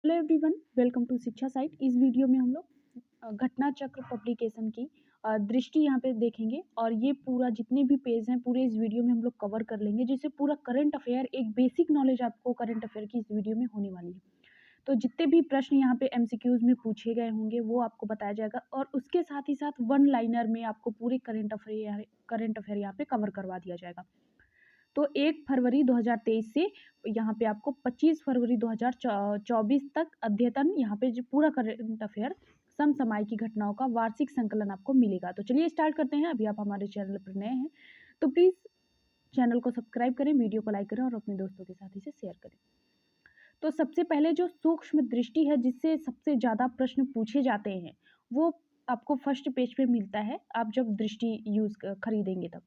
Hello everyone, welcome to शिक्षा site. इस video में हम लोग घटना चक्र पब्लिकेशन की दृष्टि यहाँ पे देखेंगे और ये पूरा जितने भी पेज हैं पूरे इस वीडियो में हम लोग कवर कर लेंगे, जिससे पूरा करंट अफेयर एक बेसिक नॉलेज आपको करंट अफेयर की इस वीडियो में होने वाली है। तो जितने भी प्रश्न यहाँ पे एमसीक्यूज में पूछे गए होंगे वो आपको बताया जाएगा और उसके साथ ही साथ वन लाइनर में आपको पूरे करंट अफेयर यहाँ पे कवर करवा दिया जाएगा। तो 1 फरवरी 2023 से यहाँ पे आपको 25 फरवरी 2024 तक अद्यतन यहाँ पे जो पूरा करंट अफेयर समसामयिक की घटनाओं का वार्षिक संकलन आपको मिलेगा। तो चलिए स्टार्ट करते हैं। अभी आप हमारे चैनल पर नए हैं तो प्लीज़ चैनल को सब्सक्राइब करें, वीडियो को लाइक करें और अपने दोस्तों के साथ इसे शेयर करें। तो सबसे पहले जो सूक्ष्म दृष्टि है जिससे सबसे ज़्यादा प्रश्न पूछे जाते हैं वो आपको फर्स्ट पेज पे मिलता है, आप जब दृष्टि खरीदेंगे तब।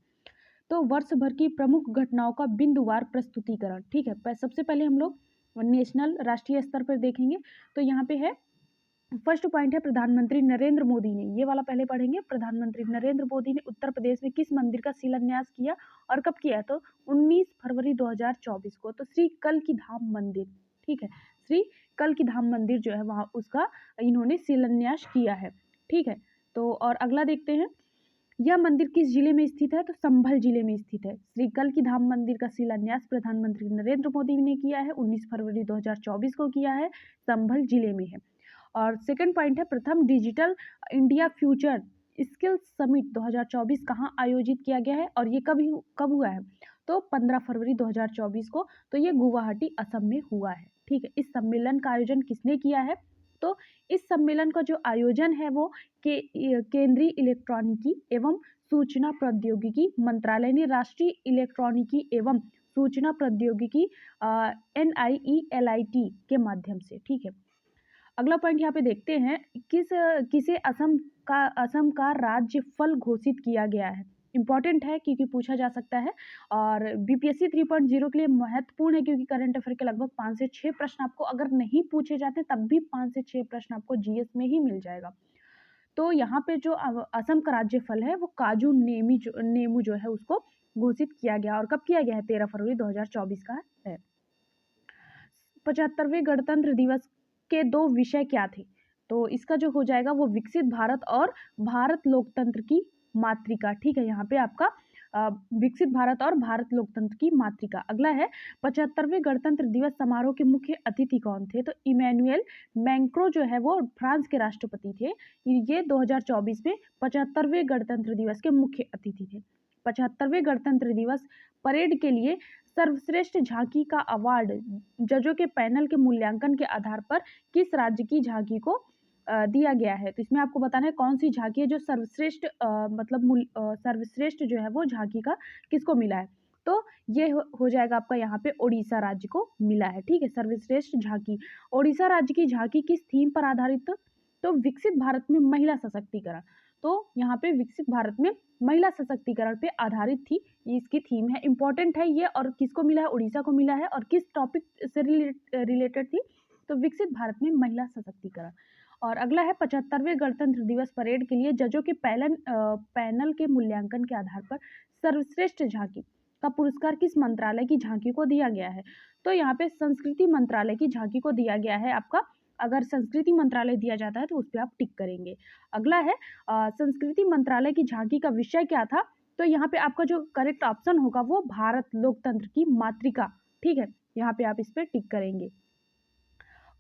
तो वर्ष भर की प्रमुख घटनाओं का बिंदुवार प्रस्तुतिकरण। ठीक है, सबसे पहले हम लोग नेशनल राष्ट्रीय स्तर पर देखेंगे। तो यहाँ पे है फर्स्ट पॉइंट है प्रधानमंत्री नरेंद्र मोदी ने, ये वाला पहले पढ़ेंगे। प्रधानमंत्री नरेंद्र मोदी ने उत्तर प्रदेश में किस मंदिर का शिलान्यास किया और कब किया? तो 19 फरवरी 2024 को। तो श्री कल की धाम मंदिर, ठीक है, श्री कल की धाम मंदिर जो है वहाँ उसका इन्होंने शिलान्यास किया है। ठीक है, तो और अगला देखते हैं, यह मंदिर किस जिले में स्थित है? तो संभल जिले में स्थित है। श्री कल की धाम मंदिर का शिलान्यास प्रधानमंत्री नरेंद्र मोदी ने किया है, 19 फरवरी 2024 को किया है, संभल जिले में है। और सेकंड पॉइंट है, प्रथम digital India future skills summit 2024 कहाँ आयोजित किया गया है और ये कब हुआ है? तो 15 फरवरी 2024 को। तो ये गुवाहाटी असम में हुआ है। ठीक है, इस सम्मेलन का आयोजन किसने किया है? तो इस सम्मेलन का जो आयोजन है वो केंद्रीय इलेक्ट्रॉनिकी एवं सूचना प्रौद्योगिकी मंत्रालय ने राष्ट्रीय इलेक्ट्रॉनिकी एवं सूचना प्रौद्योगिकी NIELIT के माध्यम से। ठीक है, अगला पॉइंट यहाँ पे देखते हैं, किसे असम का राज्य फल घोषित किया गया है। इंपॉर्टेंट है क्योंकि पूछा जा सकता है और BPSC 3.0 के लिए महत्वपूर्ण है क्योंकि करंट अफेयर के लगभग 5 से 6 प्रश्न आपको अगर नहीं पूछे जाते तब भी 5 से 6 प्रश्न आपको GS में ही मिल जाएगा। तो यहाँ पे जो असम का राज्य फल है वो काजू नेमू जो है उसको घोषित किया गया और कब किया गया है? 13 फरवरी 2024 का है। 75वें गणतंत्र दिवस के 2 विषय क्या थे? तो इसका जो हो जाएगा वो विकसित भारत और भारत लोकतंत्र की मातृका। ठीक है, यहाँ पे आपका विकसित भारत और भारत लोकतंत्र की मातृका। अगला है 75वें गणतंत्र दिवस समारोह के मुख्य अतिथि कौन थे? तो इमैनुअल मैक्रों जो है वो फ्रांस के राष्ट्रपति थे। ये 2024 में 75वें गणतंत्र दिवस के मुख्य अतिथि थे। 75वें गणतंत्र दिवस परेड के लिए सर्वश्रेष्ठ झांकी का अवार्ड जजों के पैनल के मूल्यांकन के आधार पर किस राज्य की झांकी को दिया गया है? तो इसमें आपको बताना है कौन सी झांकी है जो सर्वश्रेष्ठ सर्वश्रेष्ठ जो है वो झांकी का किसको मिला है? तो ये हो जाएगा आपका यहाँ पे ओडिशा राज्य को मिला है। ठीक है, सर्वश्रेष्ठ झांकी ओडिशा राज्य की झांकी किस थीम पर आधारित? तो विकसित भारत में महिला सशक्तिकरण। तो यहाँ पे विकसित भारत में महिला सशक्तिकरण पे आधारित थी, ये इसकी थीम है। इंपॉर्टेंट है ये और किसको मिला है? उड़ीसा को मिला है और किस टॉपिक से रिलेटेड थी? तो विकसित भारत में महिला सशक्तिकरण। और अगला है 75वें गणतंत्र दिवस परेड के लिए जजों के पैनल के मूल्यांकन के आधार पर सर्वश्रेष्ठ झांकी का पुरस्कार किस मंत्रालय की झांकी को दिया गया है? तो यहाँ पे संस्कृति मंत्रालय की झांकी को दिया गया है आपका। अगर संस्कृति मंत्रालय दिया जाता है तो उस पर आप टिक करेंगे। अगला है संस्कृति मंत्रालय की झांकी का विषय क्या था? तो यहाँ पे आपका जो करेक्ट ऑप्शन होगा वो भारत लोकतंत्र की मातृका। ठीक है, यहाँ पे आप इस पर टिक करेंगे।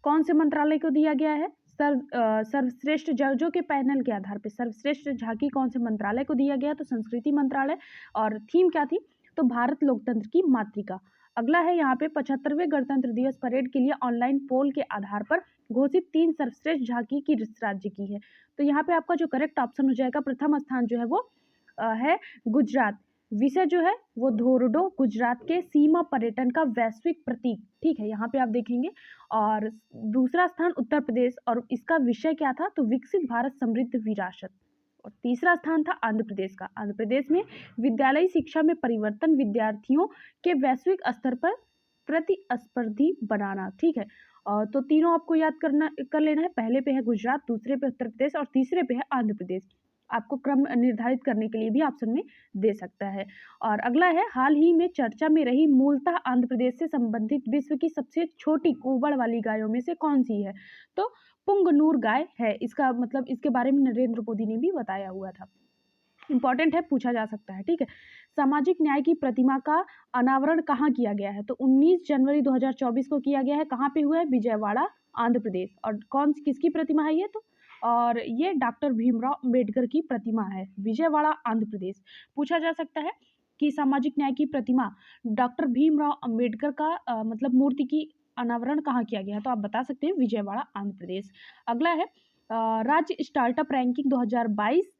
कौन से मंत्रालय को दिया गया है? सर्वश्रेष्ठ जजों के पैनल के आधार पर सर्वश्रेष्ठ झांकी कौन से मंत्रालय को दिया गया? तो संस्कृति मंत्रालय। और थीम क्या थी? तो भारत लोकतंत्र की मातृका। अगला है यहाँ पे 75वें गणतंत्र दिवस परेड के लिए ऑनलाइन पोल के आधार पर घोषित 3 सर्वश्रेष्ठ झांकी किस राज्य की है? तो यहाँ पे आपका जो करेक्ट ऑप्शन हो जाएगा, प्रथम स्थान जो है वो है गुजरात। विषय जो है वो धोरडो, गुजरात के सीमा पर्यटन का वैश्विक प्रतीक। ठीक है, यहाँ पे आप देखेंगे। और दूसरा स्थान उत्तर प्रदेश और इसका विषय क्या था? तो विकसित भारत समृद्ध विरासत। और तीसरा स्थान था आंध्र प्रदेश का। आंध्र प्रदेश में विद्यालयी शिक्षा में परिवर्तन, विद्यार्थियों के वैश्विक स्तर पर प्रतिस्पर्धी बनाना। ठीक है, तो तीनों आपको याद कर लेना है। पहले पे है गुजरात, दूसरे पे उत्तर प्रदेश और तीसरे पे है आंध्र प्रदेश। आपको क्रम निर्धारित करने के लिए भी ऑप्शन में दे सकता है। और अगला है, हाल ही में चर्चा में रही मूलतः आंध्र प्रदेश से संबंधित विश्व की सबसे छोटी कुबड़ वाली गायों में से कौन सी है? तो पुंगनूर गाय है। इसका मतलब इसके बारे में नरेंद्र मोदी ने भी बताया हुआ था। इंपॉर्टेंट है, पूछा जा सकता है, ठीक है। सामाजिक न्याय की प्रतिमा का अनावरण कहाँ किया गया है? तो 19 जनवरी 2024 को किया गया है। कहाँ पे हुआ है? विजयवाड़ा, आंध्र प्रदेश। और किसकी प्रतिमा है ये? तो और ये डॉक्टर भीमराव अंबेडकर की प्रतिमा है, विजयवाड़ा, आंध्र प्रदेश। पूछा जा सकता है कि सामाजिक न्याय की प्रतिमा डॉक्टर भीमराव अंबेडकर का मतलब मूर्ति की अनावरण कहाँ किया गया है? तो आप बता सकते हैं विजयवाड़ा, आंध्र प्रदेश। अगला है, राज्य स्टार्टअप रैंकिंग 2022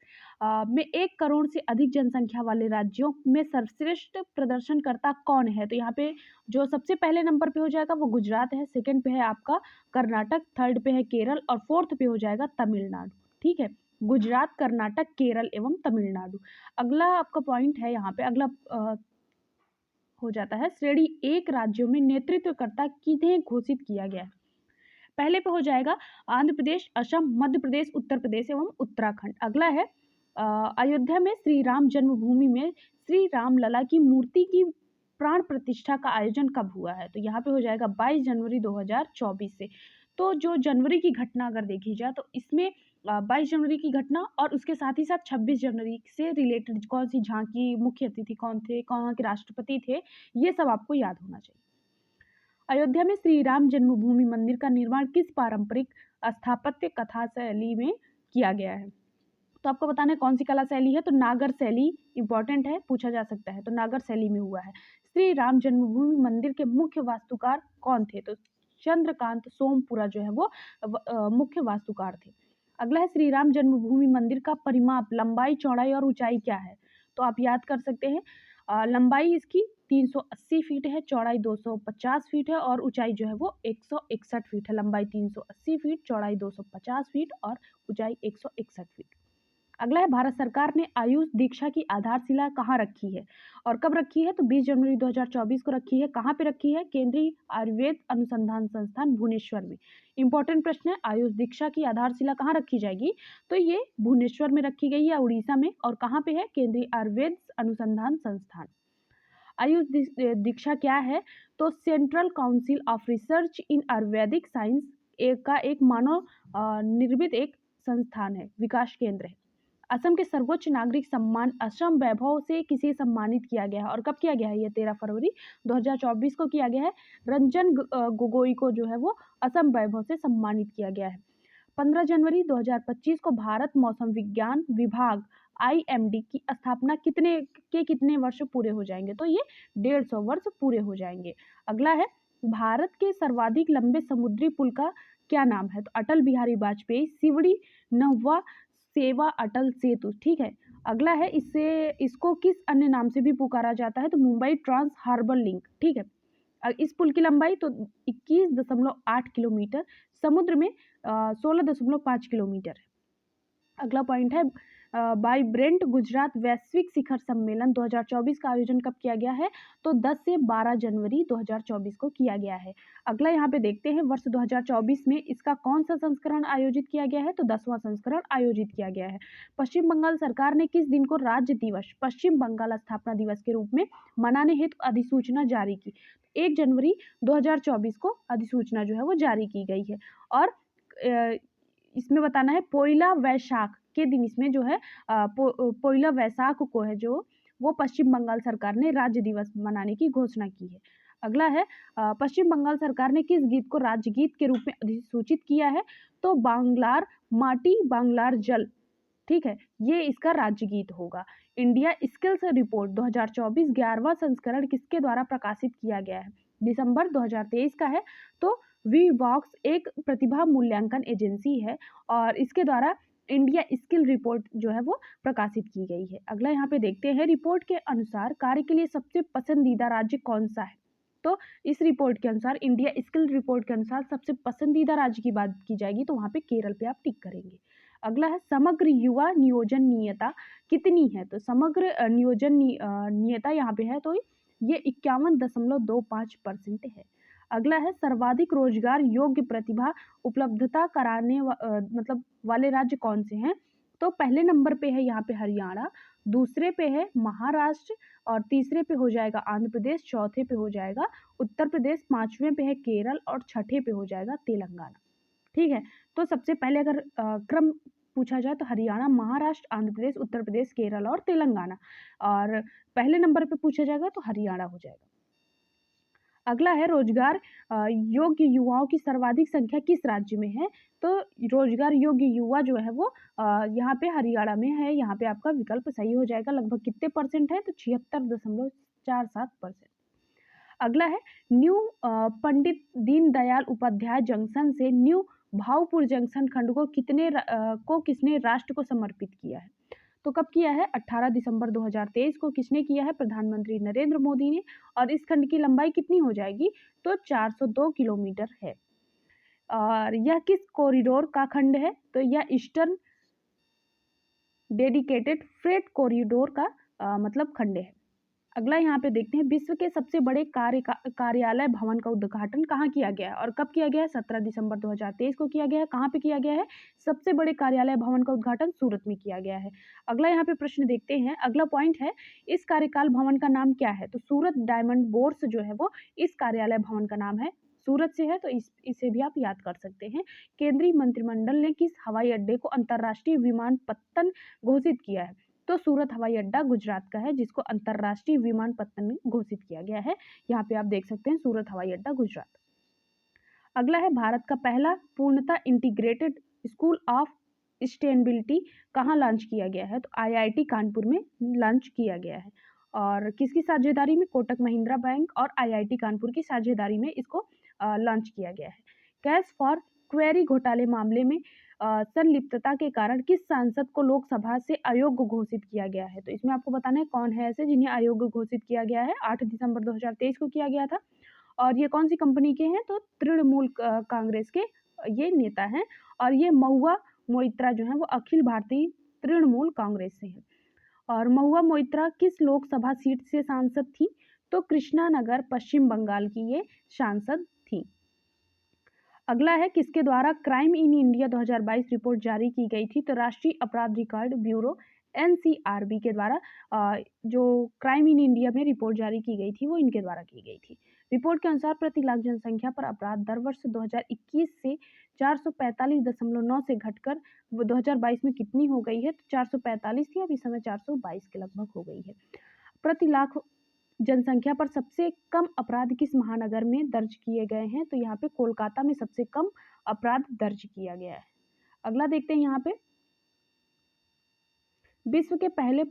में 1 करोड़ से अधिक जनसंख्या वाले राज्यों में सर्वश्रेष्ठ प्रदर्शनकर्ता कौन है? तो यहाँ पे जो सबसे पहले नंबर पे हो जाएगा वो गुजरात है, सेकंड पे है आपका कर्नाटक, थर्ड पे है केरल और फोर्थ पे हो जाएगा तमिलनाडु। ठीक है, गुजरात, कर्नाटक, केरल एवं तमिलनाडु। अगला आपका पॉइंट है यहाँ पे, अगला हो जाता है, श्रेणी 1 राज्यों में नेतृत्वकर्ता किन्हें घोषित किया गया है? पहले पे हो जाएगा आंध्र प्रदेश, असम, मध्य प्रदेश, उत्तर प्रदेश एवं उत्तराखंड। अगला है, अयोध्या में श्री राम जन्मभूमि में श्री राम लला की मूर्ति की प्राण प्रतिष्ठा का आयोजन कब हुआ है? तो यहाँ पे हो जाएगा 22 जनवरी 2024 से। तो जो जनवरी की घटना अगर देखी जाए तो इसमें 22 जनवरी की घटना और उसके साथ ही साथ 26 जनवरी से रिलेटेड कौन सी झांकी, मुख्य अतिथि कौन थे, कहाँ के राष्ट्रपति थे, ये सब आपको याद होना चाहिए। अयोध्या में श्री राम जन्मभूमि मंदिर का निर्माण किस पारंपरिक स्थापत्य कथा शैली में किया गया है? तो आपको बताना है कौन सी कला शैली है? तो नागर शैली। इंपॉर्टेंट है, पूछा जा सकता है। तो नागर शैली में हुआ है। श्री राम जन्मभूमि मंदिर के मुख्य वास्तुकार कौन थे? तो चंद्रकांत सोमपुरा जो है वो मुख्य वास्तुकार थे। अगला है, श्री राम जन्मभूमि मंदिर का परिमाप, लंबाई, चौड़ाई और ऊंचाई क्या है? तो आप याद कर सकते हैं, लंबाई इसकी 380 फीट है, चौड़ाई 250 फीट है और ऊंचाई जो है वो 161 फीट है। लंबाई 380 फीट, चौड़ाई 250 फीट और ऊंचाई 161 फीट। अगला है, भारत सरकार ने आयुष दीक्षा की आधारशिला कहाँ रखी है और कब रखी है? तो 20 जनवरी 2024 को रखी है। कहाँ पे रखी है? केंद्रीय आयुर्वेद अनुसंधान संस्थान भुवनेश्वर में। इंपॉर्टेंट प्रश्न है, आयुष दीक्षा की आधारशिला कहाँ रखी जाएगी? तो ये भुवनेश्वर में रखी गई है, उड़ीसा में। और कहाँ पे है? केंद्रीय आयुर्वेद अनुसंधान संस्थान। आयुष दीक्षा क्या है? तो central council of research in Ayurvedic science का एक मानव निर्मित एक संस्थान है, विकास केंद्र है। असम के सर्वोच्च नागरिक सम्मान असम वैभव से किसे सम्मानित किया गया है और कब किया गया है? ये 13 फरवरी 2024 को किया गया है। रंजन गोगोई को जो है वो असम वैभव से सम्मानित किया गया है। 15 जनवरी 2025 को भारत मौसम विज्ञान विभाग IMD की स्थापना कितने वर्ष पूरे हो जाएंगे? तो ये 150 वर्ष पूरे हो जाएंगे। अगला है, भारत के सर्वाधिक लंबे समुद्री पुल का क्या नाम है? तो अटल बिहारी वाजपेयी सिवड़ी नहवा सेवा अटल सेतु। ठीक है। अगला है, इसको किस अन्य नाम से भी पुकारा जाता है? तो मुंबई ट्रांस हार्बर लिंक। ठीक है। इस पुल की लंबाई तो 21.8 किलोमीटर, समुद्र में 16.5 किलोमीटर है। अगला पॉइंट है, वाइब्रेंट गुजरात वैश्विक शिखर सम्मेलन 2024 का आयोजन कब किया गया है? तो 10 से 12 जनवरी 2024 को किया गया है। अगला यहाँ पे देखते हैं, वर्ष 2024 में इसका कौन सा संस्करण आयोजित किया गया है? तो 10वां संस्करण आयोजित किया गया है। पश्चिम बंगाल सरकार ने किस दिन को राज्य दिवस, पश्चिम बंगाल स्थापना दिवस के रूप में मनाने हेतु अधिसूचना जारी की? 1 जनवरी 2024 को अधिसूचना जो है वो जारी की गई है। और इसमें बताना है, पोइला वैशाख के दिन इसमें जो है पोइला वैशाख को है जो वो पश्चिम बंगाल सरकार ने राज्य दिवस मनाने की घोषणा की है। अगला है, पश्चिम बंगाल सरकार ने किस गीत को राज्य गीत के रूप में अधिसूचित किया है? तो बांग्लार माटी बांग्लार जल। ठीक है, ये इसका राज्य गीत होगा। इंडिया स्किल्स रिपोर्ट 2024 11वां संस्करण किसके द्वारा प्रकाशित किया गया है? दिसंबर 2023 का है। तो वीवॉक्स एक प्रतिभा मूल्यांकन एजेंसी है और इसके द्वारा इंडिया स्किल रिपोर्ट जो है वो प्रकाशित की गई है। अगला यहाँ पे देखते हैं, रिपोर्ट के अनुसार कार्य के लिए सबसे पसंदीदा राज्य कौन सा है? तो इस रिपोर्ट के अनुसार, इंडिया स्किल रिपोर्ट के अनुसार सबसे पसंदीदा राज्य की बात की जाएगी तो वहाँ पे केरल पे आप टिक करेंगे। अगला है, समग्र युवा नियोजन नियता कितनी है? तो समग्र नियोजन नियता यहाँ पे है तो ये 51.25% है। अगला है, सर्वाधिक रोजगार योग्य प्रतिभा उपलब्धता कराने मतलब वाले राज्य कौन से हैं? तो पहले नंबर पे है यहाँ पे हरियाणा, दूसरे पे है महाराष्ट्र और तीसरे पे हो जाएगा आंध्र प्रदेश, चौथे पे हो जाएगा उत्तर प्रदेश, पांचवें पे है केरल और छठे पे हो जाएगा तेलंगाना। ठीक है, तो सबसे पहले अगर क्रम पूछा जाए तो हरियाणा, महाराष्ट्र, आंध्र प्रदेश, उत्तर प्रदेश, केरल और तेलंगाना, और पहले नंबर पे पूछा जाएगा तो हरियाणा हो जाएगा। अगला है रोजगार योग्य युवाओं की सर्वाधिक संख्या किस राज्य में है? तो रोजगार योग्य युवा जो है वो यहाँ पे हरियाणा में है। यहाँ पे आपका विकल्प सही हो जाएगा। लगभग कितने परसेंट है? तो 76.47%। अगला है न्यू पंडित दीनदयाल उपाध्याय जंक्शन से न्यू भावपुर जंक्शन खंड को किसने राष्ट्र को समर्पित किया है? तो कब किया है? 18 दिसंबर 2023 को। किसने किया है? प्रधानमंत्री नरेंद्र मोदी ने। और इस खंड की लंबाई कितनी हो जाएगी? तो 402 किलोमीटर है। और यह किस कॉरिडोर का खंड है? तो यह ईस्टर्न डेडिकेटेड फ्रेट कॉरिडोर का मतलब खंड है। अगला यहाँ पे देखते हैं विश्व के सबसे बड़े कार्यालय भवन का उद्घाटन कहाँ किया गया है और कब किया गया है? 17 दिसंबर 2023 को किया गया है। कहाँ पे किया गया है? सबसे बड़े कार्यालय भवन का उद्घाटन सूरत में किया गया है। अगला यहाँ पे प्रश्न देखते हैं। अगला पॉइंट है इस कार्यकाल भवन का नाम क्या है? तो सूरत डायमंड बोर्स जो है वो इस कार्यालय भवन का नाम है। सूरत से है तो इसे भी आप याद कर सकते हैं। केंद्रीय मंत्रिमंडल ने किस हवाई अड्डे को अंतर्राष्ट्रीय विमानपत्तन घोषित किया है? तो सूरत हवाई अड्डा गुजरात का है जिसको अंतर्राष्ट्रीय विमानपत्तन घोषित किया गया है। यहाँ पे आप देख सकते हैं सूरत हवाई अड्डा गुजरात। अगला है भारत का पहला पूर्णतः इंटीग्रेटेड स्कूल ऑफ सस्टेनेबिलिटी कहाँ लॉन्च किया गया है? तो आईआईटी कानपुर में लॉन्च किया गया है। और किसकी साझेदारी में? कोटक महिंद्रा बैंक और आईआईटी कानपुर की साझेदारी में इसको लॉन्च किया गया है। कैश फॉर क्वेरी घोटाले मामले में संलिप्तता के कारण किस सांसद को लोकसभा से अयोग्य घोषित किया गया है? तो इसमें आपको बताना है कौन है ऐसे जिन्हें अयोग्य घोषित किया गया है। 8 दिसंबर 2023 को किया गया था। और ये कौन सी कंपनी के हैं? तो तृणमूल कांग्रेस के ये नेता हैं। और ये महुआ मोइत्रा जो है वो अखिल भारतीय तृणमूल कांग्रेस से है। और महुआ मोइत्रा किस लोकसभा सीट से सांसद थी? तो कृष्णानगर पश्चिम बंगाल की ये सांसद थी। अगला है किसके द्वारा क्राइम इन इंडिया 2022 रिपोर्ट जारी की गई थी? तो राष्ट्रीय अपराध रिकॉर्ड ब्यूरो एनसीआरबी के द्वारा जो क्राइम इन इंडिया में रिपोर्ट जारी की गई थी वो इनके द्वारा की गई थी। रिपोर्ट के अनुसार प्रति लाख जनसंख्या पर अपराध दर वर्ष 2021 से 445.9 से घटकर 2022 में कितनी हो गई है? तो 445 थी, अब इस समय 422 के लगभग हो गई है। प्रति लाख जनसंख्या पर सबसे कम अपराध किस महानगर में दर्ज किए गए हैं? तो यहाँ पे कोलकाता में सबसे कम अपराध दर्ज किया गया है। अगला देखते हैं यहाँ पे विश्व के पहले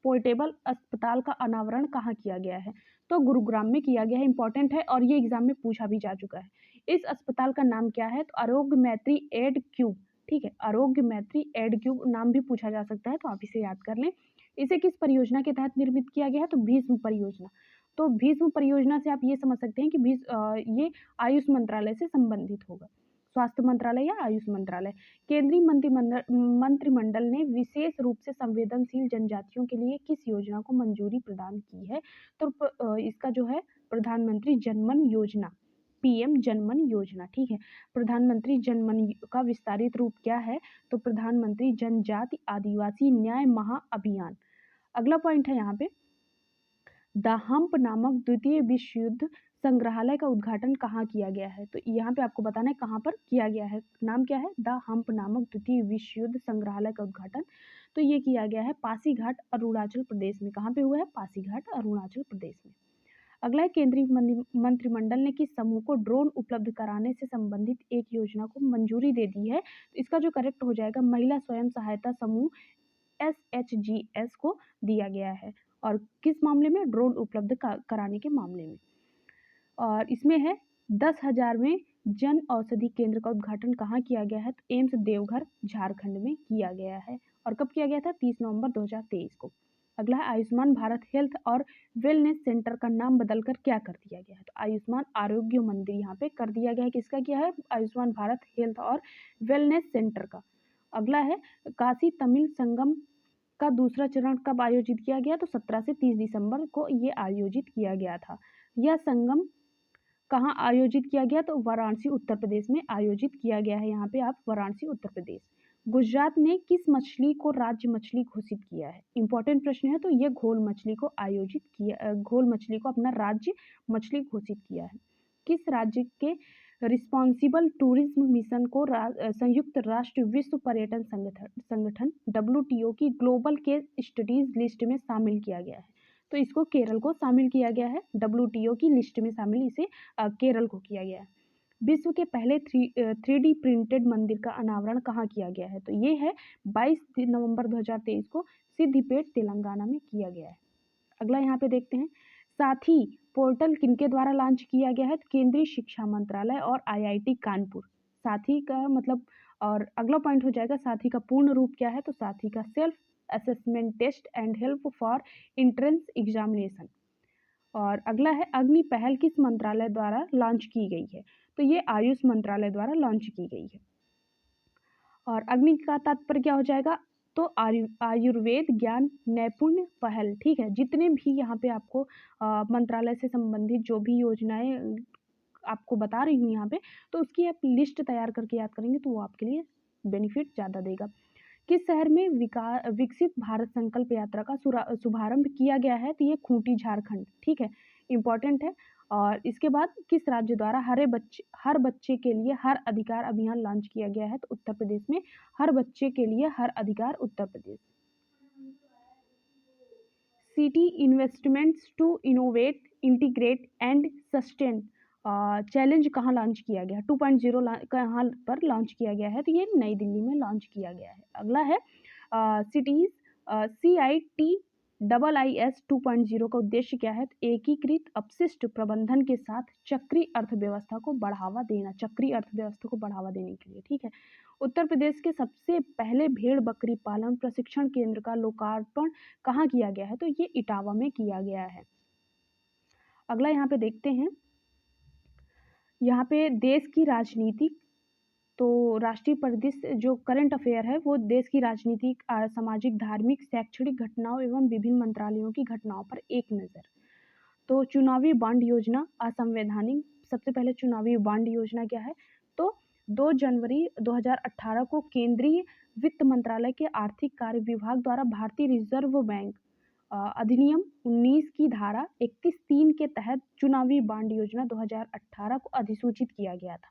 पोर्टेबल अस्पताल का अनावरण कहाँ किया गया है? तो गुरुग्राम में किया गया है। इंपॉर्टेंट है और ये एग्जाम में पूछा भी जा चुका है। इस अस्पताल का नाम क्या है? तो आरोग्य मैत्री एड क्यूब। ठीक है, आरोग्य मैत्री एड क्यूब नाम भी पूछा जा सकता है तो आप इसे याद कर लें। इसे किस परियोजना के तहत निर्मित किया गया है? तो भीष्म परियोजना। तो भीष्म परियोजना से आप ये समझ सकते हैं कि ये आयुष मंत्रालय से संबंधित होगा। स्वास्थ्य मंत्रालय या आयुष मंत्रालय। केंद्रीय मंत्रिमंडल ने विशेष रूप से संवेदनशील जनजातियों के लिए किस योजना को मंजूरी प्रदान की है? तो इसका जो है प्रधानमंत्री जनमन योजना, पीएम जनमन योजना। ठीक है, प्रधानमंत्री जनमन का विस्तारित रूप क्या है? तो प्रधानमंत्री जनजाति आदिवासी न्याय महाअभियान। अगला पॉइंट है यहाँ पे द हम्प नामक द्वितीय विश्व युद्ध संग्रहालय का उद्घाटन कहाँ किया गया है? तो यहाँ पे आपको बताना है कहाँ पर किया गया है। नाम क्या है? द हम्प नामक द्वितीय विश्व युद्ध संग्रहालय का उद्घाटन तो ये किया गया है पासीघाट अरुणाचल प्रदेश में। कहाँ पे हुआ है? पासीघाट अरुणाचल प्रदेश में। अगला है केंद्रीय मंत्रिमंडल ने किस समूह को ड्रोन उपलब्ध कराने से संबंधित एक योजना को मंजूरी दे दी है? तो इसका जो करेक्ट हो जाएगा महिला स्वयं सहायता समूह SHGS को दिया गया है। और किस मामले में? ड्रोन उपलब्ध कराने के मामले में। और इसमें है 10,000वें जन औषधि केंद्र का उद्घाटन कहाँ किया गया है? तो एम्स देवघर झारखंड में किया गया है। और कब किया गया था? 30 नवंबर 2023 को। अगला है आयुष्मान भारत हेल्थ और वेलनेस सेंटर का नाम बदलकर क्या कर दिया गया है? तो आयुष्मान आरोग्य मंदिर यहाँ पे कर दिया गया है। किसका किया है? आयुष्मान भारत हेल्थ और वेलनेस सेंटर का। अगला है काशी तमिल संगम का दूसरा चरण कब आयोजित किया गया? तो 17 से 30 दिसंबर को ये आयोजित किया गया था। यह संगम कहाँ आयोजित किया गया? तो वाराणसी उत्तर प्रदेश में आयोजित किया गया है। यहाँ पे आप वाराणसी उत्तर प्रदेश। गुजरात ने किस मछली को राज्य मछली घोषित किया है? इंपॉर्टेंट प्रश्न है, तो ये घोल मछली को घोल मछली को अपना राज्य मछली घोषित किया है। किस राज्य के रिस्पॉन्सिबल टूरिज्म मिशन को संयुक्त राष्ट्र विश्व पर्यटन संगठन WTO की ग्लोबल केस स्टडीज लिस्ट में शामिल किया गया है? तो इसको केरल को शामिल किया गया है, WTO की लिस्ट में शामिल इसे केरल को किया गया है। विश्व के पहले 3D प्रिंटेड मंदिर का अनावरण कहाँ किया गया है? तो ये है 22 नवंबर 2023 को सिद्धिपेट तेलंगाना में किया गया है। अगला यहाँ पे देखते हैं, साथी पोर्टल किनके द्वारा लॉन्च किया गया है? केंद्रीय शिक्षा मंत्रालय और IIT कानपुर। साथी का मतलब, और अगला पॉइंट हो जाएगा साथी का पूर्ण रूप क्या है? तो साथी का self assessment test and help for entrance examination. और अगला है, अग्नि पहल किस मंत्रालय द्वारा लॉन्च की गई है? तो ये आयुष मंत्रालय द्वारा लॉन्च की गई है। और अग्नि का तात्पर्य क्या हो जाएगा? तो आयुर्वेद ज्ञान नैपुण्य पहल। ठीक है, जितने भी यहाँ पे आपको मंत्रालय से संबंधित जो भी योजनाएं आपको बता रही हूँ यहाँ पे, तो उसकी आप लिस्ट तैयार करके याद करेंगे तो वो आपके लिए बेनिफिट ज़्यादा देगा। किस शहर में विकसित भारत संकल्प यात्रा का शुभारंभ किया गया है? तो ये खूंटी झारखंड। ठीक है, इंपॉर्टेंट है। और इसके बाद किस राज्य द्वारा हर बच्चे के लिए हर अधिकार अभियान लॉन्च किया गया है? तो उत्तर प्रदेश में हर बच्चे के लिए हर अधिकार, Uttar Pradesh. City investments to innovate integrate and sustain challenge कहाँ लॉन्च किया गया? 2.0 कहाँ पर लॉन्च किया गया है? तो ये नई दिल्ली में लॉन्च किया गया है। अगला है सिटीज CITIIS 2.0 का उद्देश्य क्या है? तो एकीकृत अपशिष्ट प्रबंधन के साथ चक्रीय अर्थव्यवस्था को बढ़ावा देना, चक्रीय अर्थव्यवस्था को बढ़ावा देने के लिए। ठीक है, उत्तर प्रदेश के सबसे पहले भेड़ बकरी पालन प्रशिक्षण केंद्र का लोकार्पण कहाँ किया गया है? तो ये इटावा में किया गया है। अगला यहाँ पे देखते हैं, यहाँ पे देश की राजनीति, तो राष्ट्रीय परिदृश्य जो करंट अफेयर है वो देश की राजनीतिक, सामाजिक, धार्मिक, शैक्षणिक घटनाओं एवं विभिन्न मंत्रालयों की घटनाओं पर एक नज़र। तो चुनावी बांड योजना असंवैधानिक। सबसे पहले चुनावी बांड योजना क्या है? तो 2 जनवरी 2018 को केंद्रीय वित्त मंत्रालय के आर्थिक कार्य विभाग द्वारा भारतीय रिजर्व बैंक अधिनियम 19 की धारा 31(3) के तहत चुनावी बांड योजना 2018 को अधिसूचित किया गया था।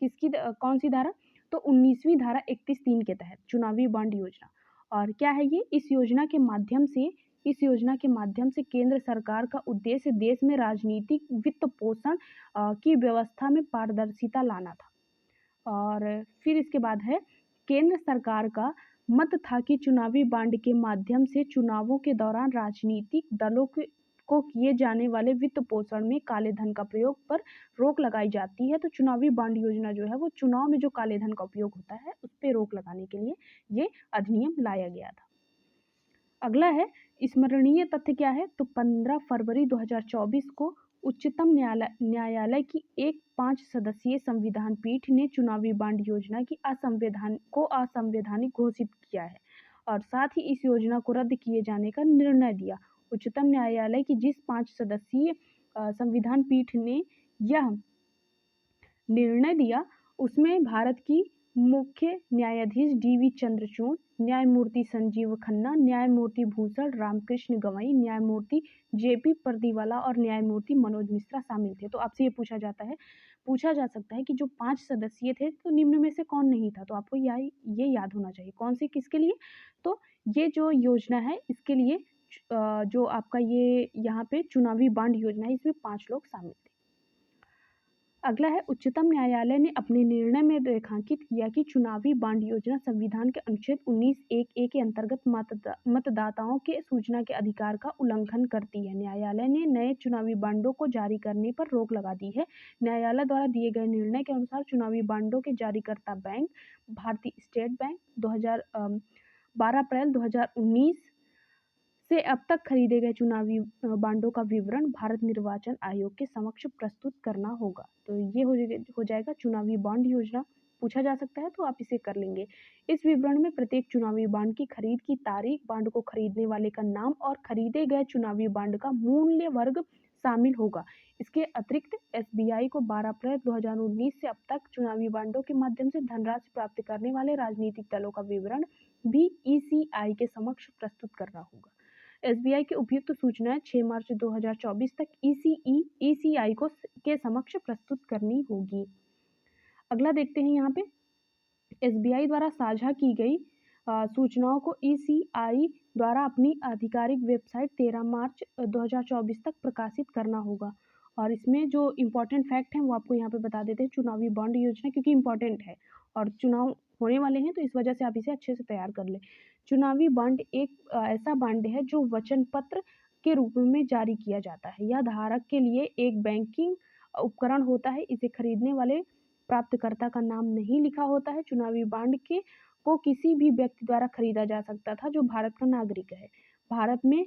किसकी कौन सी धारा? तो 19वीं धारा 31(3) के तहत चुनावी बांड योजना। और क्या है ये? इस योजना के माध्यम से केंद्र सरकार का उद्देश्य देश में राजनीतिक वित्त पोषण की व्यवस्था में पारदर्शिता लाना था। और फिर इसके बाद है, केंद्र सरकार का मत था कि चुनावी बांड के माध्यम से चुनावों के दौरान राजनीतिक दलों को किए जाने वाले वित्त पोषण में काले धन का प्रयोग पर रोक लगाई जाती है। तो चुनावी बांड योजना जो है वो चुनाव में जो काले धन का उपयोग होता है उस पर रोक लगाने के लिए ये अधिनियम लाया गया था। अगला है, स्मरणीय तथ्य क्या है? तो 15 फरवरी 2024 को उच्चतम न्यायालय की एक 5 सदस्यीय संविधान पीठ ने चुनावी बांड योजना की असंवैधानिक घोषित किया है और साथ ही इस योजना को रद्द किए जाने का निर्णय दिया। उच्चतम न्यायालय की जिस 5 सदस्यीय संविधान पीठ ने यह निर्णय दिया उसमें भारत की मुख्य न्यायाधीश DV चंद्रचूड़, न्यायमूर्ति संजीव खन्ना, न्यायमूर्ति भूषण रामकृष्ण गवई, न्यायमूर्ति JP परदीवाला और न्यायमूर्ति मनोज मिश्रा शामिल थे। तो आपसे ये पूछा जा सकता है कि जो 5 सदस्यीय थे तो निम्न में से कौन नहीं था? तो आपको ये याद होना चाहिए। कौन से किसके लिए? तो ये जो योजना है इसके लिए जो आपका ये यहाँ पे चुनावी बांड योजना है इसमें 5 लोग शामिल थे। अगला है, उच्चतम न्यायालय ने अपने निर्णय में रेखांकित किया कि चुनावी बांड योजना संविधान के अनुच्छेद 19(1)(a) के अंतर्गत मतदाताओं के सूचना के अधिकार का उल्लंघन करती है। न्यायालय ने नए चुनावी बांडों को जारी करने पर रोक लगा दी है। न्यायालय द्वारा दिए गए निर्णय के अनुसार चुनावी बांडों के जारीकर्ता बैंक भारतीय स्टेट बैंक 12 अप्रैल 2019 से अब तक खरीदे गए चुनावी बांडों का विवरण भारत निर्वाचन आयोग के समक्ष प्रस्तुत करना होगा। तो ये हो जाएगा चुनावी बांड योजना। पूछा जा सकता है तो आप इसे कर लेंगे। इस विवरण में प्रत्येक चुनावी बांड की खरीद की तारीख, बांड को खरीदने वाले का नाम और खरीदे गए चुनावी बांड का मूल्य वर्ग शामिल होगा। इसके अतिरिक्त एसबीआई को 12 अप्रैल 2019 से अब तक चुनावी बांडों के माध्यम से धनराशि प्राप्त करने वाले राजनीतिक दलों का विवरण भी ईसीआई के समक्ष प्रस्तुत करना होगा। एसबीआई की उपयुक्त सूचनाएं 6 मार्च 2024 तक ईसीआई को के समक्ष प्रस्तुत करनी होगी। अगला देखते हैं यहाँ पे एसबीआई द्वारा साझा की गई सूचनाओं को ईसीआई द्वारा अपनी आधिकारिक वेबसाइट 13 मार्च 2024 तक प्रकाशित करना होगा। और इसमें जो इम्पोर्टेंट फैक्ट हैं वो आपको यहाँ पे बता देते हैं। चुनावी बॉन्ड योजना क्योंकि इम्पोर्टेंट है और चुनाव होने वाले हैं तो इस वजह से आप इसे अच्छे से तैयार कर लें। चुनावी बॉन्ड एक ऐसा बॉन्ड है जो वचन पत्र के रूप में जारी किया जाता है। यह धारक के लिए एक बैंकिंग उपकरण होता है। इसे खरीदने वाले प्राप्तकर्ता का नाम नहीं लिखा होता है। चुनावी बॉन्ड के को किसी भी व्यक्ति द्वारा खरीदा जा सकता था जो भारत का नागरिक है। भारत में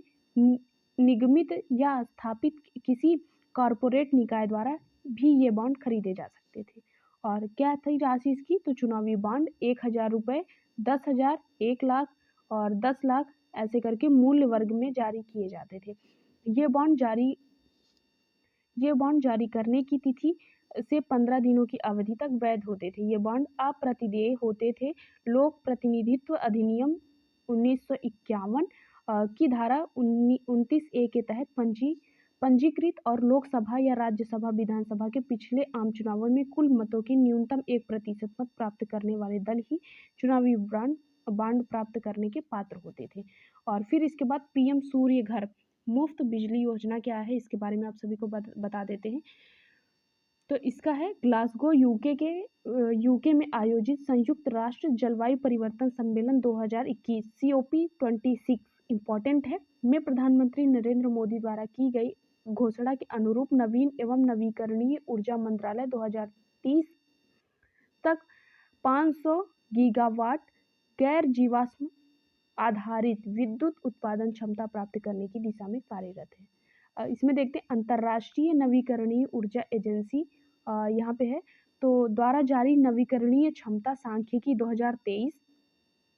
निगमित या स्थापित किसी कॉरपोरेट निकाय द्वारा भी ये बॉन्ड खरीदे जा सकते थे। और क्या थी राशि इसकी? तो चुनावी बॉन्ड 1000 रुपये, 10,000, 1 लाख और 10 लाख ऐसे करके मूल्य वर्ग में जारी किए जाते थे। ये बॉन्ड जारी करने की तिथि से 15 दिनों की अवधि तक वैध होते थे। ये बॉन्ड अप्रतिदेय होते थे। लोक प्रतिनिधित्व अधिनियम 1951 की धारा 29A के तहत पंजीकृत और लोकसभा या राज्यसभा विधानसभा के पिछले आम चुनावों में कुल मतों की न्यूनतम 1% मत प्राप्त करने वाले दल ही चुनावी बॉन्ड प्राप्त करने के पात्र होते थे। और फिर इसके बाद पीएम सूर्य घर मुफ्त बिजली योजना क्या है इसके बारे में आप सभी को बता देते हैं। तो इसका है ग्लासगो यूके में आयोजित संयुक्त राष्ट्र जलवायु परिवर्तन सम्मेलन 2021 COP26 इम्पोर्टेंट है में प्रधानमंत्री नरेंद्र मोदी द्वारा की गई घोषणा के अनुरूप नवीन एवं नवीकरणीय ऊर्जा मंत्रालय 2030 तक 500 गीगावाट गैर जीवाश्म आधारित विद्युत उत्पादन क्षमता प्राप्त करने की दिशा में कार्यरत है। इसमें देखते हैं अंतर्राष्ट्रीय नवीकरणीय ऊर्जा एजेंसी यहाँ पे है तो द्वारा जारी नवीकरणीय क्षमता सांख्यिकी 2023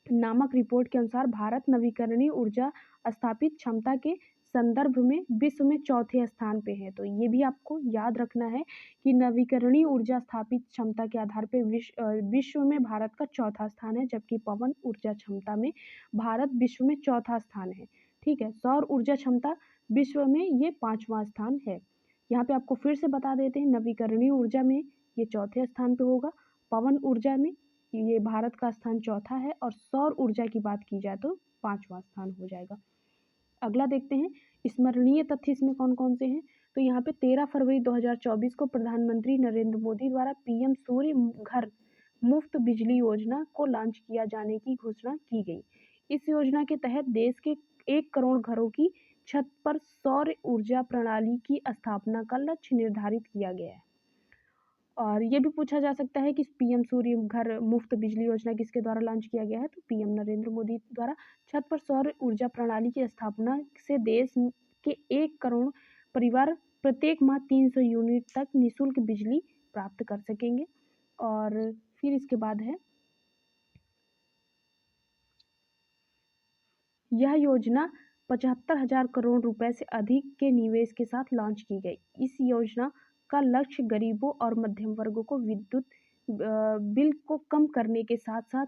नामक रिपोर्ट के अनुसार भारत नवीकरणीय ऊर्जा स्थापित क्षमता के संदर्भ में विश्व में चौथे स्थान पे है। तो ये भी आपको याद रखना है कि नवीकरणीय ऊर्जा स्थापित क्षमता के आधार पे विश्व में भारत का चौथा स्थान है, जबकि पवन ऊर्जा क्षमता में भारत विश्व में चौथा स्थान है। ठीक है, सौर ऊर्जा क्षमता विश्व में ये 5वां स्थान है। यहाँ पे आपको फिर से बता देते हैं, नवीकरणीय ऊर्जा में ये चौथे स्थान पे होगा, पवन ऊर्जा में ये भारत का स्थान चौथा है और सौर ऊर्जा की बात की जाए तो 5वां स्थान हो जाएगा। अगला देखते हैं स्मरणीय तथ्य इसमें कौन कौन से हैं। तो यहाँ पे 13 फरवरी 2024 को प्रधानमंत्री नरेंद्र मोदी द्वारा पीएम सूर्य घर मुफ्त बिजली योजना को लॉन्च किया जाने की घोषणा की गई। इस योजना के तहत देश के 1 करोड़ घरों की छत पर सौर ऊर्जा प्रणाली की स्थापना का लक्ष्य निर्धारित किया गया है। और ये भी पूछा जा सकता है कि पीएम सूर्य घर मुफ्त बिजली योजना किसके द्वारा लॉन्च किया गया है। तो पीएम नरेंद्र मोदी द्वारा छत पर सौर ऊर्जा प्रणाली की स्थापना से देश के 1 करोड़ परिवार प्रत्येक माह 300 यूनिट तक निःशुल्क बिजली प्राप्त कर सकेंगे। और फिर इसके बाद है यह योजना 75,000 करोड़ रुपए से अधिक के निवेश के साथ लॉन्च की गई। इस योजना का लक्ष्य गरीबों और मध्यम वर्गों को विद्युत बिल को कम करने के साथ साथ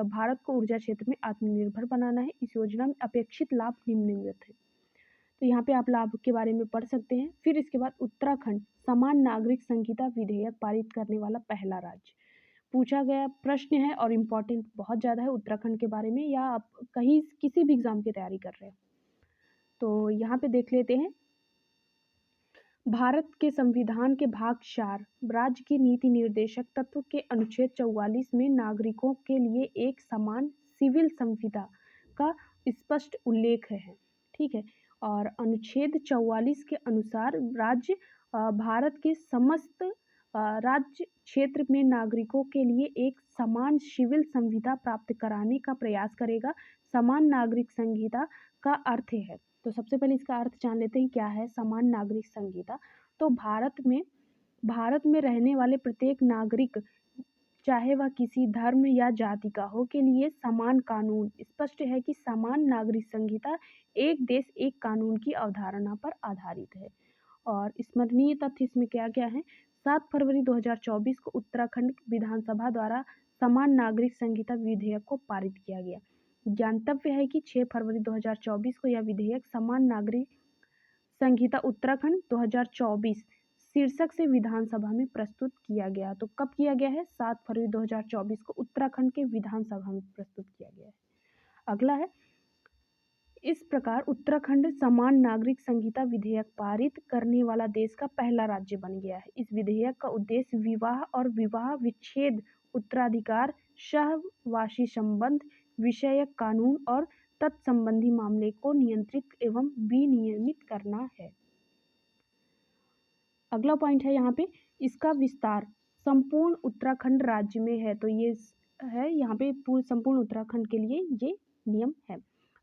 भारत को ऊर्जा क्षेत्र में आत्मनिर्भर बनाना है। इस योजना में अपेक्षित लाभ निम्नलिखित है। तो यहाँ पे आप लाभ के बारे में पढ़ सकते हैं। फिर इसके बाद उत्तराखंड समान नागरिक संहिता विधेयक पारित करने वाला पहला राज्य पूछा गया प्रश्न है और इम्पोर्टेंट बहुत ज़्यादा है उत्तराखंड के बारे में, या आप कहीं किसी भी एग्जाम की तैयारी कर रहे हैं तो यहाँ पे देख लेते हैं। भारत के संविधान के भाग 4 राज्य की नीति निर्देशक तत्व के अनुच्छेद 44 में नागरिकों के लिए एक समान सिविल संविदा का स्पष्ट उल्लेख है। ठीक है, और अनुच्छेद 44 के अनुसार राज्य भारत के समस्त राज्य क्षेत्र में नागरिकों के लिए एक समान सिविल संविदा प्राप्त कराने का प्रयास करेगा। समान नागरिक संहिता का अर्थ है, तो सबसे पहले इसका अर्थ जान लेते हैं क्या है समान नागरिक संहिता। तो भारत में रहने वाले प्रत्येक नागरिक चाहे वह किसी धर्म या जाति का हो के लिए समान कानून, स्पष्ट है कि समान नागरिक संहिता एक देश एक कानून की अवधारणा पर आधारित है। और स्मरणीय तथ्य इसमें क्या क्या है? 7 फरवरी 2024 को उत्तराखंड विधानसभा द्वारा समान नागरिक संहिता विधेयक को पारित किया गया। ज्ञातव्य है कि 6 फरवरी 2024 को यह विधेयक समान नागरिक संहिता उत्तराखंड 2024 शीर्षक से विधानसभा में प्रस्तुत किया गया। तो कब किया गया है? 7 फरवरी 2024 को उत्तराखंड के विधानसभा में प्रस्तुत किया गया है। अगला है, इस प्रकार उत्तराखंड समान नागरिक संहिता विधेयक पारित करने वाला देश का पहला राज्य बन गया है। इस विधेयक का उद्देश्य विवाह और विवाह विच्छेद, उत्तराधिकार, सहवासी संबंध विषयक कानून और तत्संबंधी मामले को नियंत्रित एवं विनियमित करना है। अगला पॉइंट है यहाँ पे, इसका विस्तार संपूर्ण उत्तराखंड राज्य में है। तो ये है यहाँ पे पूर्ण संपूर्ण उत्तराखंड के लिए ये नियम है।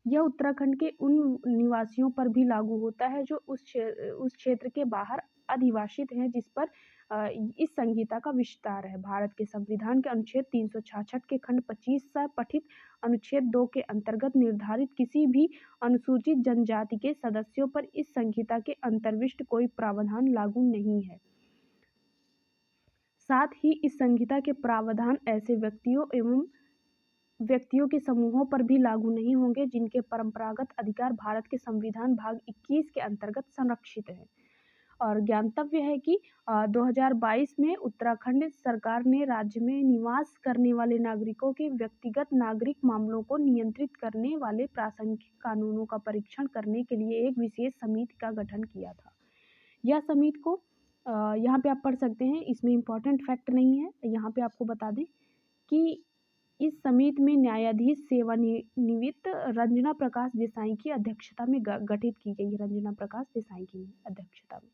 यह उत्तराखंड के उन निवासियों पर भी लागू होता है जो उस क्षेत्र के बाहर अधिवासित हैं जिस पर इस संहिता का विस्तार है। भारत के संविधान के अनुच्छेद 366 के खंड 25 से पठित अनुच्छेद 2 के अंतर्गत निर्धारित किसी भी अनुसूचित जनजाति के सदस्यों पर इस संहिता के अंतर्विष्ट कोई प्रावधान लागू नहीं है। साथ ही इस संहिता के प्रावधान ऐसे व्यक्तियों के समूहों पर भी लागू नहीं होंगे जिनके परंपरागत अधिकार भारत के संविधान भाग 21 के अंतर्गत संरक्षित हैं। और ज्ञातव्य है कि 2022 में उत्तराखंड सरकार ने राज्य में निवास करने वाले नागरिकों के व्यक्तिगत नागरिक मामलों को नियंत्रित करने वाले प्रासंगिक कानूनों का परीक्षण करने के लिए एक विशेष समिति का गठन किया था। यह समिति को यहाँ पे आप पढ़ सकते हैं, इसमें इम्पोर्टेंट फैक्ट नहीं है। यहाँ पे आपको बता दें कि इस समिति में न्यायाधीश सेवानिवृत्त रंजना प्रकाश देसाई की अध्यक्षता में गठित की गई। रंजना प्रकाश देसाई की अध्यक्षता में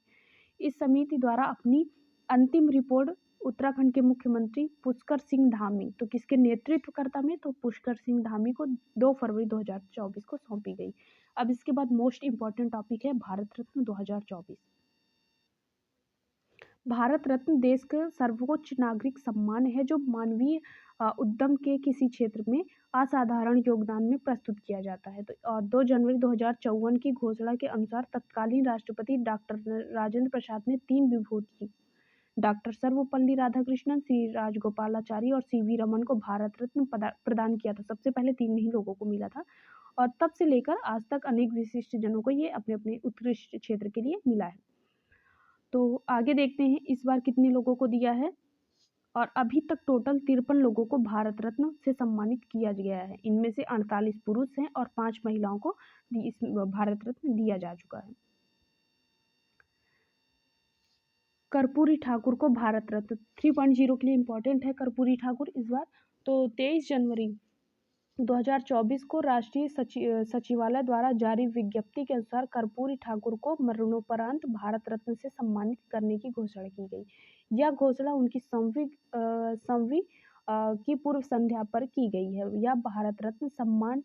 इस समिति द्वारा अपनी अंतिम रिपोर्ट उत्तराखंड के मुख्यमंत्री पुष्कर सिंह धामी, तो किसके नेतृत्वकर्ता में? तो पुष्कर सिंह धामी को 2 फरवरी 2024 को सौंपी गई। अब इसके बाद मोस्ट इंपॉर्टेंट टॉपिक है भारत रत्न 2024। भारत रत्न देश का सर्वोच्च नागरिक सम्मान है जो मानवीय उद्यम के किसी क्षेत्र में असाधारण योगदान में प्रस्तुत किया जाता है। तो 2 जनवरी 2054 की घोषणा के अनुसार तत्कालीन राष्ट्रपति डॉक्टर राजेंद्र प्रसाद ने 3 विभूति डॉक्टर सर्वपल्ली राधाकृष्णन, श्री राजगोपालाचारी और सीवी रमन को भारत रत्न प्रदान किया था। सबसे पहले 3 ही लोगों को मिला था और तब से लेकर आज तक अनेक विशिष्ट जनों को ये अपने अपने उत्कृष्ट क्षेत्र के लिए मिला है। तो आगे देखते हैं इस बार कितने लोगों को दिया है। और अभी तक टोटल 53 लोगों को भारत रत्न से सम्मानित किया गया है। इनमें से 48 पुरुष हैं और 5 महिलाओं को इस भारत रत्न दिया जा चुका है। कर्पूरी ठाकुर को भारत रत्न 3.0 के लिए इम्पोर्टेंट है कर्पूरी ठाकुर इस बार। तो 23 जनवरी 2024 को राष्ट्रीय सचिवालय द्वारा जारी विज्ञप्ति के अनुसार कर्पूरी ठाकुर को मरणोपरांत भारत रत्न से सम्मानित करने की घोषणा की गई। यह घोषणा उनकी 100वीं की पूर्व संध्या पर की गई है। यह भारत रत्न सम्मान